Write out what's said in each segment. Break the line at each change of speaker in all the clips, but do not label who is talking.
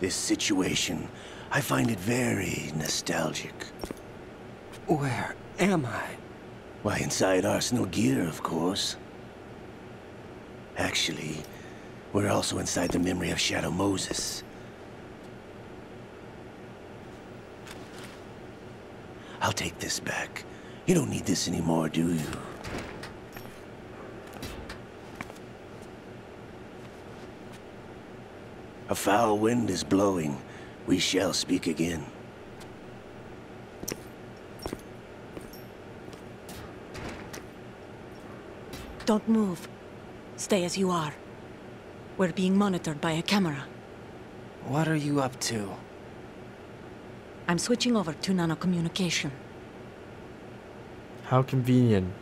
This situation, I find it very nostalgic.
Where am I?
Why, inside Arsenal gear, of course. Actually, we're also inside the memory of Shadow Moses. I'll take this back. You don't need this anymore, do you? A foul wind is blowing. We shall speak again.
Don't move. Stay as you are. We're being monitored by a camera.
What are you up to?
I'm switching over to nanocommunication.
How convenient.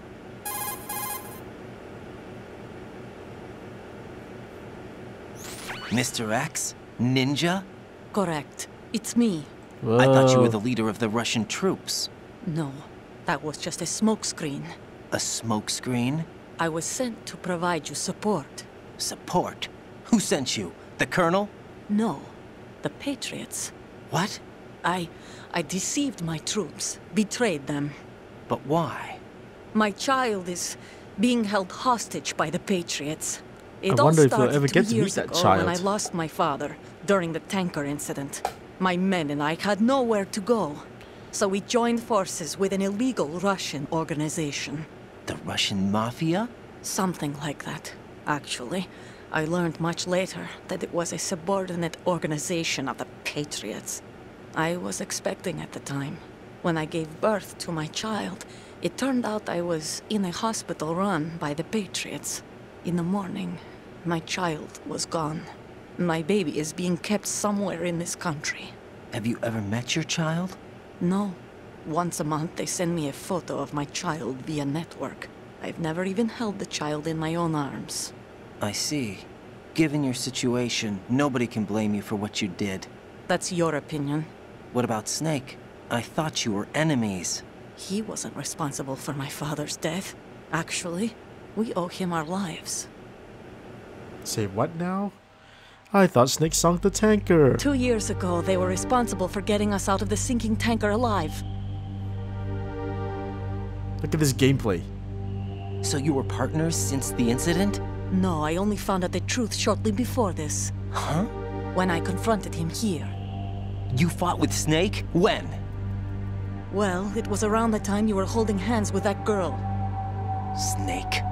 Mr. X? Ninja?
Correct. It's me.
Whoa.
I thought you were the leader of the Russian troops.
No, that was just a smokescreen.
A smokescreen?
I was sent to provide you support.
Support? Who sent you? The Colonel?
No, the Patriots.
What?
I deceived my troops, betrayed them.
But why?
My child is being held hostage by the Patriots. It
I
all
wonder if you'll
started
ever
2
get to meet
years
that
ago
child.
when I lost my father during the tanker incident. My men and I had nowhere to go, so we joined forces with an illegal Russian organization.
The Russian Mafia?
Something like that, actually. I learned much later that it was a subordinate organization of the Patriots. I was expecting at the time. When I gave birth to my child, it turned out I was in a hospital run by the Patriots. In the morning, my child was gone. My baby is being kept somewhere in this country.
Have you ever met your child?
No. Once a month, they send me a photo of my child via network. I've never even held the child in my own arms.
I see. Given your situation, nobody can blame you for what you did.
That's your opinion.
What about Snake? I thought you were enemies.
He wasn't responsible for my father's death. Actually, we owe him our lives.
Say what now? I thought Snake sunk the tanker.
2 years ago, they were responsible for getting us out of the sinking tanker alive.
Look at this gameplay.
So you were partners since the incident?
No, I only found out the truth shortly before this.
Huh?
When I confronted him here.
You fought with Snake? When?
Well, it was around the time you were holding hands with that girl.
Snake.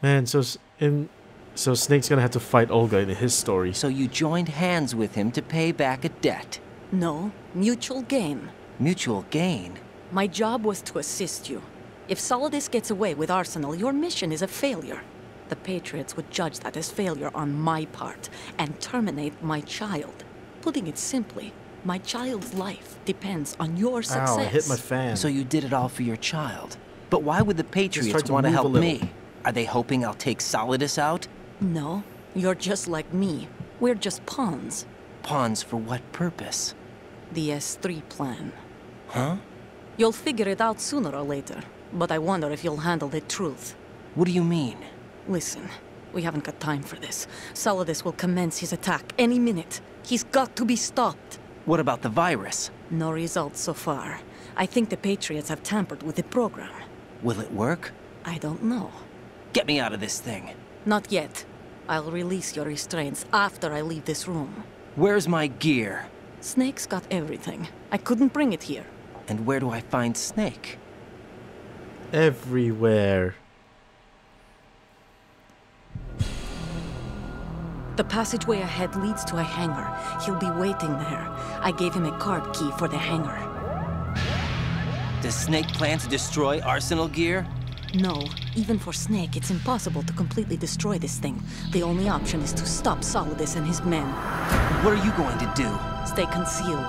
Man, so Snake's gonna have to fight Olga in his story.
So you joined hands with him to pay back a debt.
No, mutual gain.
Mutual gain?
My job was to assist you. If Solidus gets away with Arsenal, your mission is a failure. The Patriots would judge that as failure on my part and terminate my child. Putting it simply, my child's life depends on your success.
Ow, I hit my fan.
So you did it all for your child. But why would the
tried
Patriots
to
want to
move a
help
little.
me? Are they hoping I'll take Solidus out?
No, you're just like me. We're just pawns.
Pawns for what purpose?
The S3 plan.
Huh?
You'll figure it out sooner or later, but I wonder if you'll handle the truth.
What do you mean?
Listen, we haven't got time for this. Solidus will commence his attack any minute. He's got to be stopped.
What about the virus?
No results so far. I think the Patriots have tampered with the program.
Will it work?
I don't know.
Get me out of this thing.
Not yet. I'll release your restraints after I leave this room.
Where's my gear?
Snake's got everything. I couldn't bring it here.
And where do I find Snake?
Everywhere.
The passageway ahead leads to a hangar. He'll be waiting there. I gave him a card key for the hangar.
Does Snake plan to destroy Arsenal gear?
No, even for Snake, it's impossible to completely destroy this thing. The only option is to stop Solidus and his men.
What are you going to do?
Stay concealed.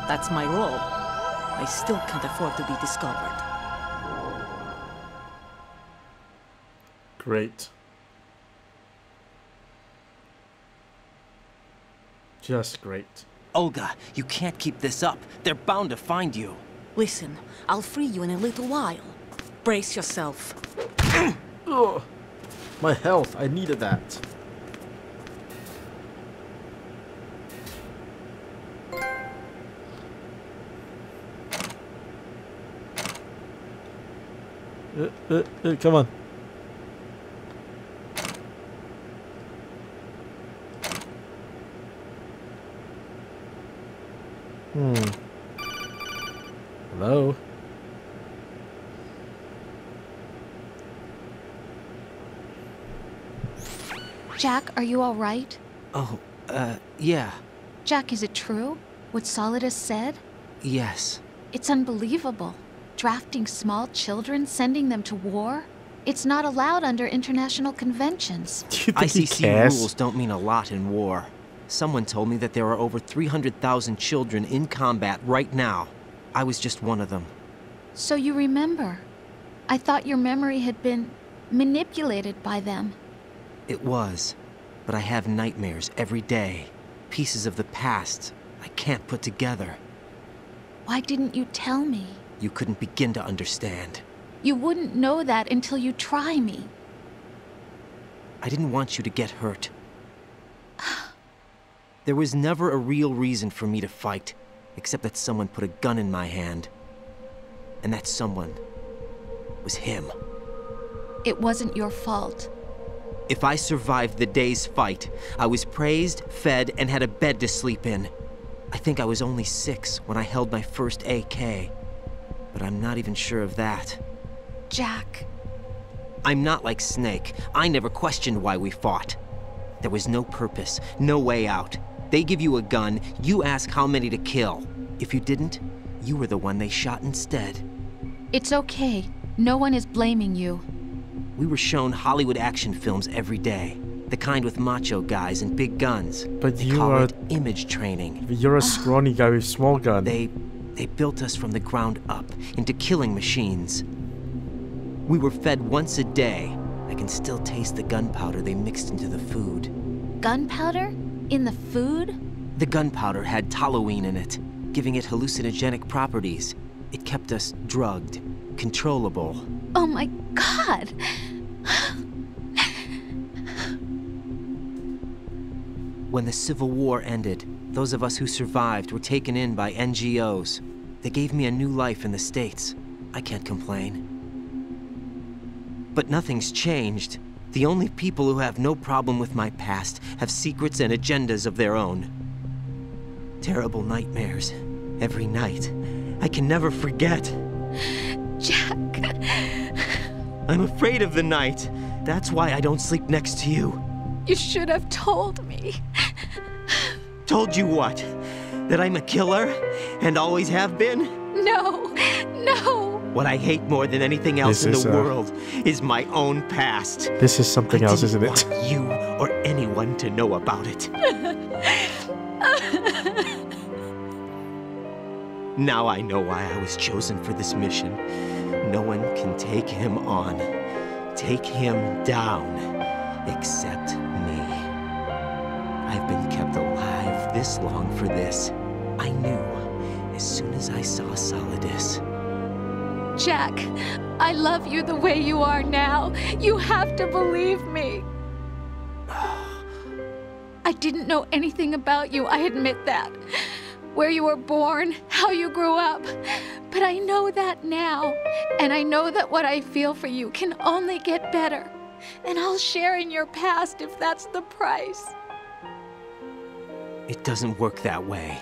That's my role. I still can't afford to be discovered.
Great. Just great.
Olga, you can't keep this up. They're bound to find you.
Listen, I'll free you in a little while. Brace yourself.
Ugh. My health, I needed that. Come on. Hello?
Jack, are you all right?
Oh, yeah.
Jack, is it true? What Solidus said?
Yes.
It's unbelievable. Drafting small children, sending them to war? It's not allowed under international conventions.
Do you think he
ICC
cares?
rules don't mean a lot in war. Someone told me that there are over 300,000 children in combat right now. I was just one of them.
So you remember. I thought your memory had been manipulated by them.
It was. But I have nightmares every day. Pieces of the past I can't put together.
Why didn't you tell me?
You couldn't begin to understand.
You wouldn't know that until you try me.
I didn't want you to get hurt. There was never a real reason for me to fight, except that someone put a gun in my hand. And that someone was him.
It wasn't your fault.
If I survived the day's fight, I was praised, fed, and had a bed to sleep in. I think I was only 6 when I held my first AK. But I'm not even sure of that.
Jack.
I'm not like Snake. I never questioned why we fought. There was no purpose, no way out. They give you a gun, you ask how many to kill. If you didn't, you were the one they shot instead.
It's okay. No one is blaming you.
We were shown Hollywood action films every day. The kind with macho guys and big guns.
But
They
you
call
are...
it image training.
You're a scrawny guy with small gun.
They built us from the ground up into killing machines. We were fed once a day. I can still taste the gunpowder they mixed into the food.
Gunpowder? In the food?
The gunpowder had toluene in it, giving it hallucinogenic properties. It kept us drugged, controllable.
Oh my God!
When the Civil War ended, those of us who survived were taken in by NGOs. They gave me a new life in the States. I can't complain. But nothing's changed. The only people who have no problem with my past have secrets and agendas of their own. Terrible nightmares. Every night. I can never forget.
Jack.
I'm afraid of the night. That's why I don't sleep next to you.
You should have told me.
Told you what? That I'm a killer? And always have been?
No. No.
What I hate more than anything else in the world is my own past.
This is something else, isn't it?
I didn't want you or anyone to know about it. Now I know why I was chosen for this mission. No one can take him on, take him down, except me. I've been kept alive this long for this. I knew as soon as I saw Solidus.
Jack, I love you the way you are now. You have to believe me. I didn't know anything about you, I admit that. Where you were born, how you grew up. But I know that now. And I know that what I feel for you can only get better. And I'll share in your past if that's the price.
It doesn't work that way.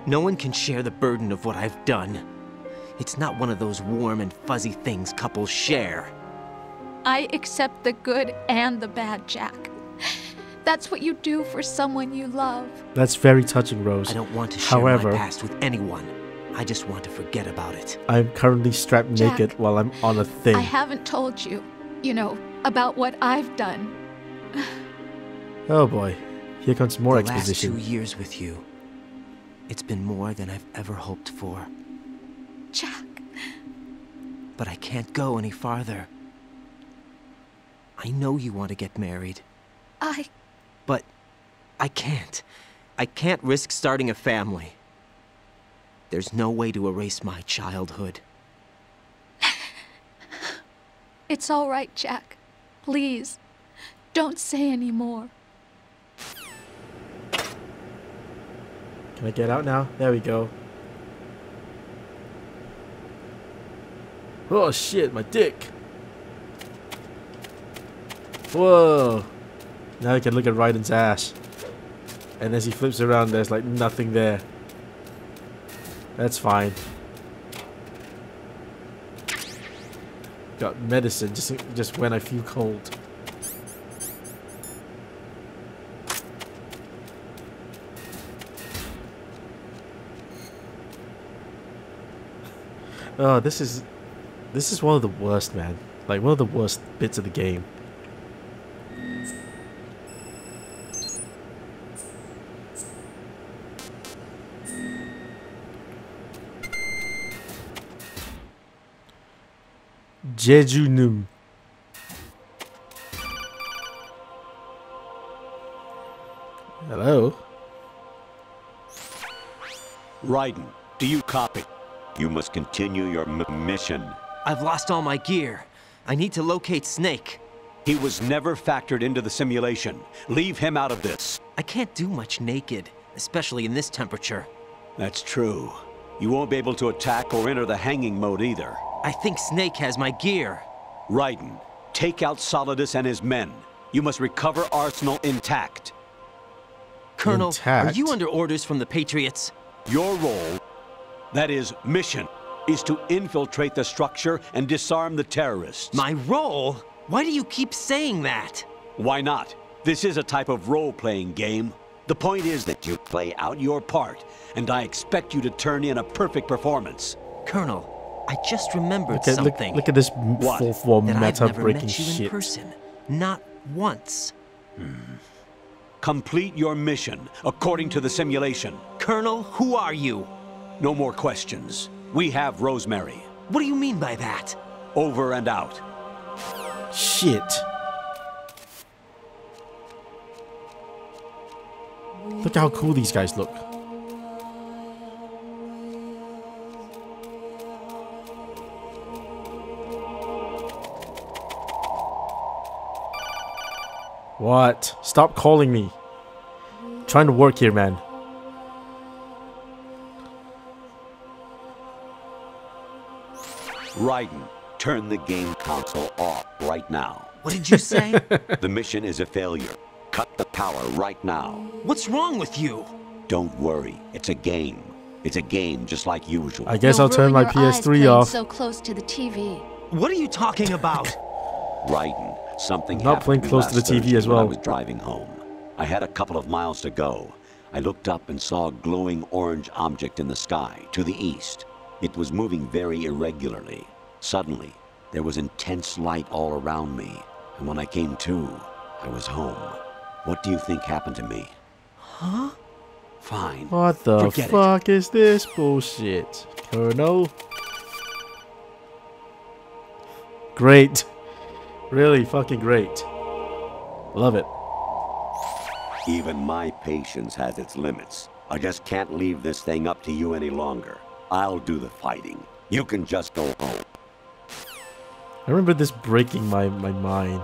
No one can share the burden of what I've done. It's not one of those warm and fuzzy things couples share.
I accept the good and the bad, Jack. That's what you do for someone you love.
That's very touching, Rose.
I don't want to share
However,
my past with anyone. I just want to forget about it.
I'm currently strapped
Jack,
naked while I'm on a thing.
I haven't told you, about what I've done.
Oh boy. Here comes more
The last
exposition.
2 years with you. It's been more than I've ever hoped for.
Jack.
But I can't go any farther. I know you want to get married. But I can't. I can't risk starting a family. There's no way to erase my childhood.
It's all right, Jack. Please, don't say any more.
Can I get out now? There we go. Oh shit, my dick. Whoa! Now I can look at Raiden's ass. And as he flips around, there's like nothing there. That's fine. Got medicine just when I feel cold. Oh, this is one of the worst, man. Like one of the worst bits of the game. Jejunum. Hello?
Raiden, do you copy? You must continue your mission.
I've lost all my gear. I need to locate Snake.
He was never factored into the simulation. Leave him out of this.
I can't do much naked, especially in this temperature.
That's true. You won't be able to attack or enter the hanging mode either.
I think Snake has my gear.
Raiden, take out Solidus and his men. You must recover Arsenal intact.
Colonel,
Intact?
are you under orders from the Patriots?
Your role, that is, mission, is to infiltrate the structure and disarm the terrorists.
My role? Why do you keep saying that?
Why not? This is a type of role-playing game. The point is that you play out your part, and I expect you to turn in a perfect performance.
Colonel, I just remembered
Look
something.
at this
What?
full form
that I've
meta
never
breaking
met you in
shit.
person. Not once.
Complete your mission according to the simulation.
Colonel, who are you?
No more questions. We have Rosemary.
What do you mean by that?
Over and out.
Shit. Look how cool these guys look. What? Stop calling me. I'm trying to work here, man.
Raiden, turn the game console off right now.
What did you say?
The mission is a failure. Cut the power right now.
What's wrong with you?
Don't worry, it's a game. It's a game just like usual.
I guess
You'll
I'll turn my
ruin your eyes
PS3
playing
off.
so close to the TV.
What are you talking about?
Raiden, something
Not
happened
playing
to me
close to
last
the TV
Thursday
as
when I
well.
was driving home. I had a couple of miles to go. I looked up and saw a glowing orange object in the sky to the east. It was moving very irregularly. Suddenly, there was intense light all around me, and when I came to, I was home. What do you think happened to me?
Huh?
Fine.
What the
Forget it.
fuck is this bullshit, Colonel? Great. Really fucking great. Love it.
Even my patience has its limits. I just can't leave this thing up to you any longer. I'll do the fighting. You can just go home.
I remember this breaking my mind.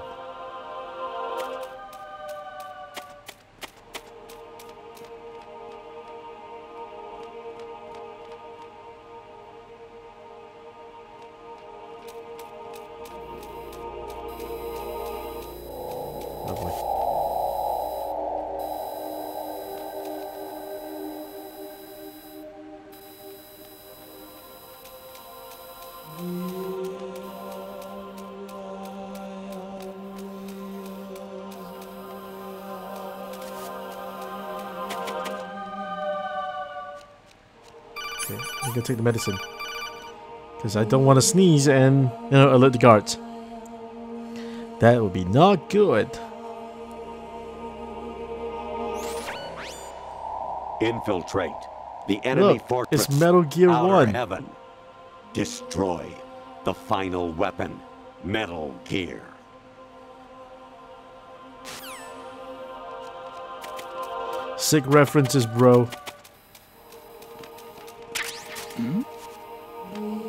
Lovely. Okay, I'm gonna take the medicine. Because I don't want to sneeze and, alert the guards. That would be not good.
Infiltrate the enemy
Look,
fortress.
it's Metal Gear
Outer
1.
Heaven. Destroy the final weapon, Metal Gear.
Sick references, bro.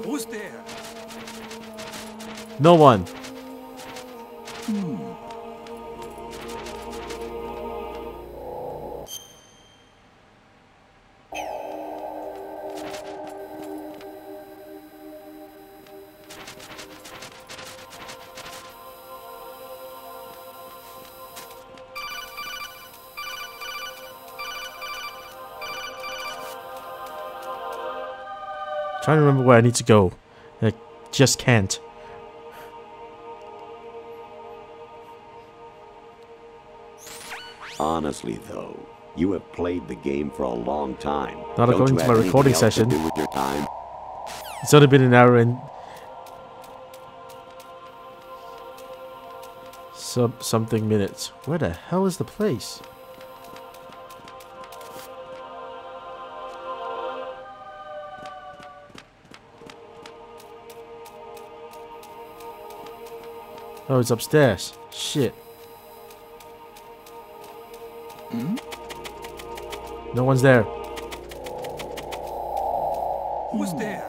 Who's there?
No one. Trying to remember where I need to go. I just can't.
Honestly, though, you have played the game for a long time.
Not according to my recording session.
To do with your time?
It's only been an hour and something minutes. Where the hell is the place? Oh, it's upstairs. Shit. No one's there.
Who's there?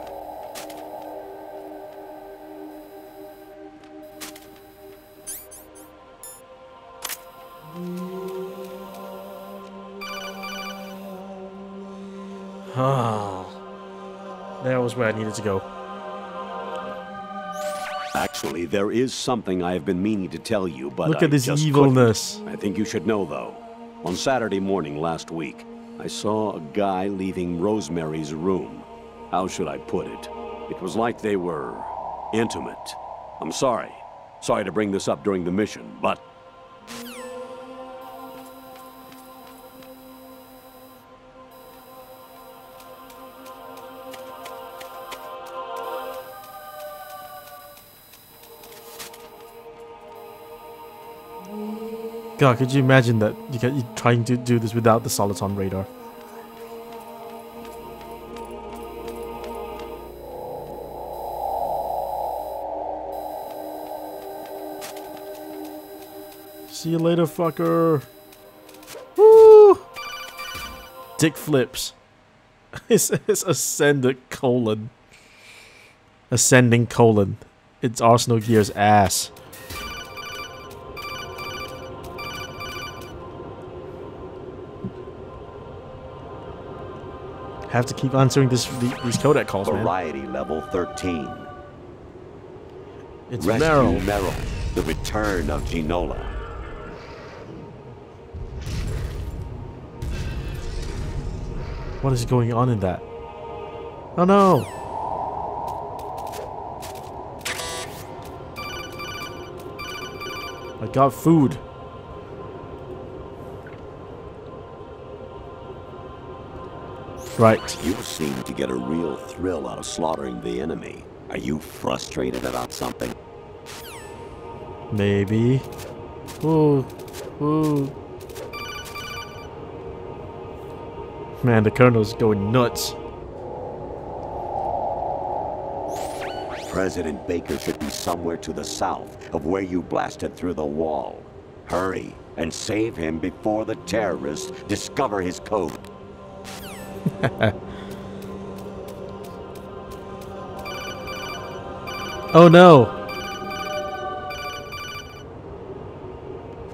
Ah, that was where I needed to go.
Actually, there is something I have been meaning to tell you, but
Look at this
just
evilness.
couldn't. I think you should know, though. On Saturday morning last week, I saw a guy leaving Rosemary's room. How should I put it? It was like they were intimate. I'm sorry. Sorry to bring this up during the mission, but...
God, could you imagine that you're trying to do this without the Soliton radar? See you later, fucker. Woo! Dick flips. It's ascended colon. Ascending colon. It's Arsenal Gear's ass. Have to keep answering these codec calls, man.
Variety level 13.
It's
Rescue
Meryl.
The return of Ginola.
What is going on in that? Oh no! I got food. Right.
You seem to get a real thrill out of slaughtering the enemy. Are you frustrated about something?
Maybe. Ooh. Ooh. Man, the Colonel's going nuts.
President Baker should be somewhere to the south of where you blasted through the wall. Hurry and save him before the terrorists discover his code.
Oh no!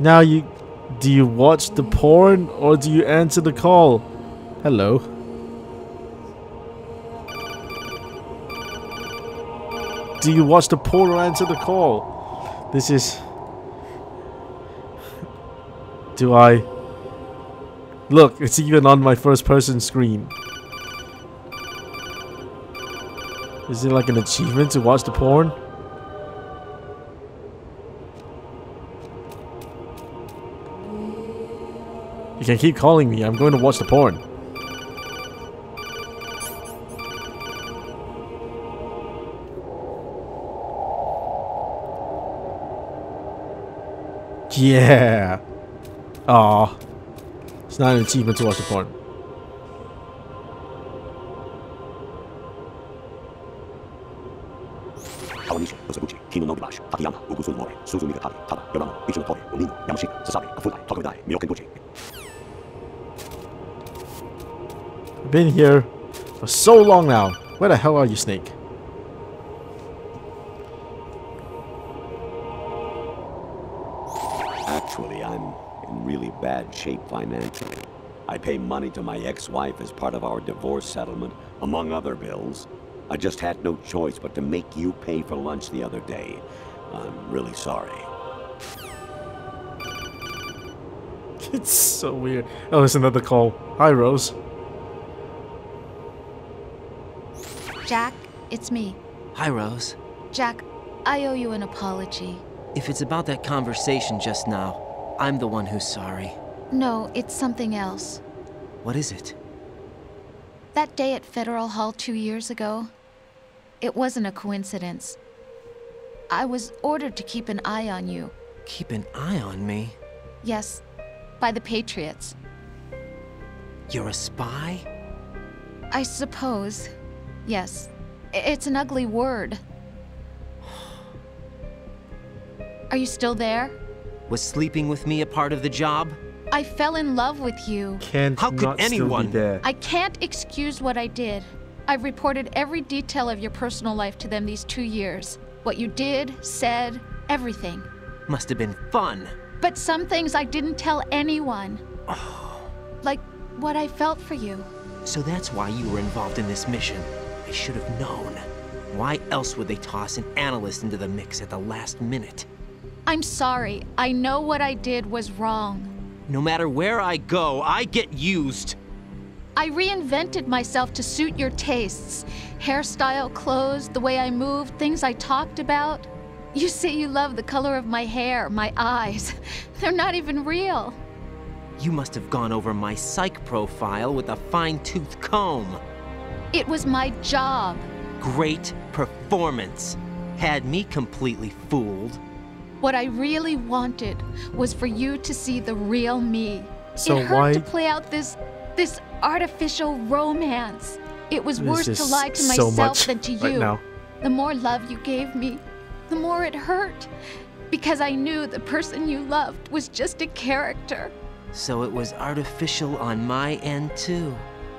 Now do you watch the porn or do you answer the call? Hello. Do you watch the porn or answer the call? This is... Do I... Look, it's even on my first person screen. Is it like an achievement to watch the porn? You can keep calling me, I'm going to watch the porn. Yeah. Aw. It's not an achievement to watch the porn. I've been here for so long now. Where the hell are you, Snake?
Actually, I'm in really bad shape financially. I pay money to my ex-wife as part of our divorce settlement, among other bills. I just had no choice but to make you pay for lunch the other day. I'm really sorry.
It's so weird. Oh, there's another call. Hi, Rose.
Jack, it's me.
Hi, Rose.
Jack, I owe you an apology.
If it's about that conversation just now, I'm the one who's sorry.
No, it's something else.
What is it?
That day at Federal Hall 2 years ago, it wasn't a coincidence. I was ordered to keep an eye on you.
Keep an eye on me?
Yes, by the Patriots.
You're a spy?
I suppose. Yes. It's an ugly word. Are you still there?
Was sleeping with me a part of the job?
I fell in love with you.
How could anyone?
I can't excuse what I did. I've reported every detail of your personal life to them these 2 years. What you did, said, everything.
Must have been fun.
But some things I didn't tell anyone. Like what I felt for you.
So that's why you were involved in this mission. I should have known. Why else would they toss an analyst into the mix at the last minute?
I'm sorry. I know what I did was wrong.
No matter where I go, I get used.
I reinvented myself to suit your tastes. Hairstyle, clothes, the way I moved, things I talked about. You say you love the color of my hair, my eyes. They're not even real.
You must have gone over my psych profile with a fine-tooth comb.
It was my job.
Great performance. Had me completely fooled.
What I really wanted was for you to see the real me.
So
it hurt
why
to play out this artificial romance. It was
This
worse
is
to lie to
so
myself
much
than to
right
you.
now.
The more love you gave me, the more it hurt. Because I knew the person you loved was just a character.
So it was artificial on my end too.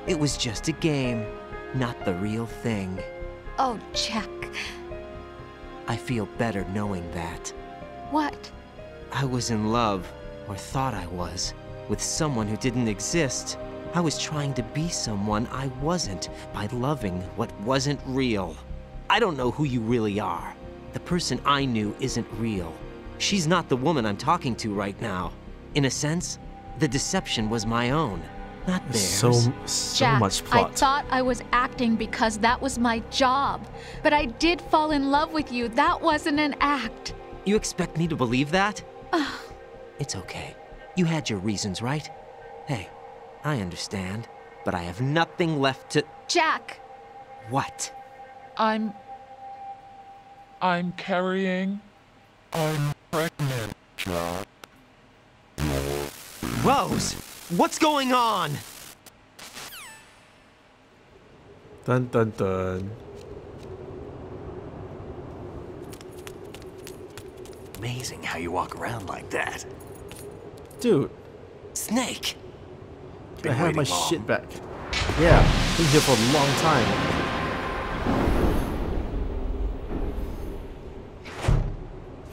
It was just a game, not the real thing.
Oh, Jack.
I feel better knowing that.
What?
I was in love, or thought I was, with someone who didn't exist. I was trying to be someone I wasn't by loving what wasn't real. I don't know who you really are. The person I knew isn't real. She's not the woman I'm talking to right now. In a sense, the deception was my own, not theirs.
So
Jack,
much plot.
I thought I was acting because that was my job. But I did fall in love with you. That wasn't an act.
You expect me to believe that? It's okay. You had your reasons, right? Hey, I understand, but I have nothing left to...
Jack!
What?
I'm carrying. I'm pregnant, Jack.
Rose! What's going on?
Dun dun dun.
Amazing how you walk around like that.
Dude,
Snake!
I have my shit back. Yeah, been here for a long time.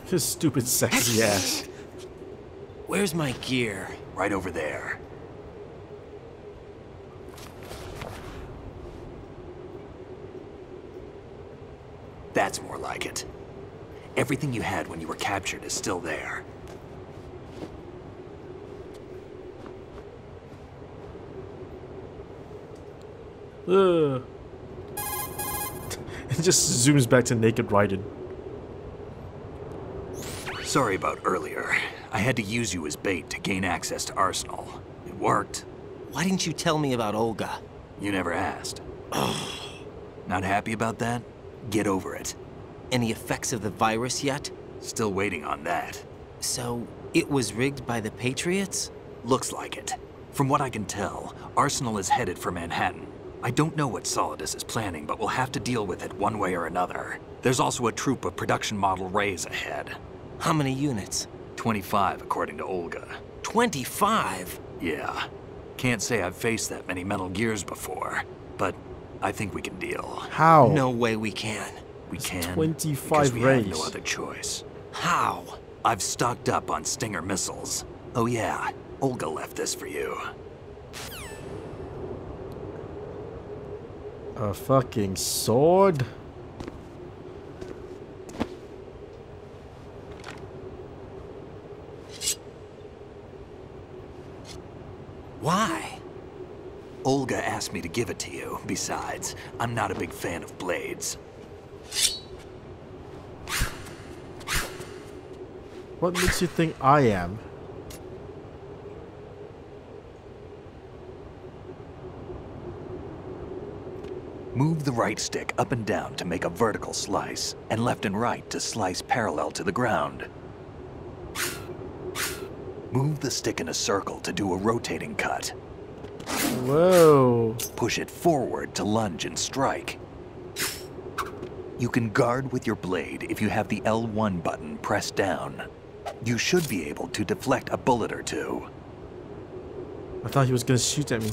His stupid sexy ass.
Where's my gear?
Right over there. That's more like it. Everything you had when you were captured is still there.
It just zooms back to naked Raiden.
Sorry about earlier. I had to use you as bait to gain access to Arsenal. It worked.
Why didn't you tell me about Olga?
You never asked. Not happy about that? Get over it.
Any effects of the virus yet?
Still waiting on that.
So, it was rigged by the Patriots?
Looks like it. From what I can tell, Arsenal is headed for Manhattan. I don't know what Solidus is planning, but we'll have to deal with it one way or another. There's also a troop of production model Rays ahead.
How many units?
25, according to Olga.
25?
Yeah. Can't say I've faced that many Metal Gears before, but I think we can deal.
How?
No way we can.
We can
25
because we have no
Rays.
other choice.
How?
I've stocked up on Stinger missiles. Oh yeah, Olga left this for you.
A fucking sword?
Why?
Olga asked me to give it to you. Besides, I'm not a big fan of blades.
What makes you think I am?
Move the right stick up and down to make a vertical slice, and left and right to slice parallel to the ground. Move the stick in a circle to do a rotating cut.
Whoa.
Push it forward to lunge and strike. You can guard with your blade if you have the L1 button pressed down. You should be able to deflect a bullet or two.
I thought he was gonna shoot at me.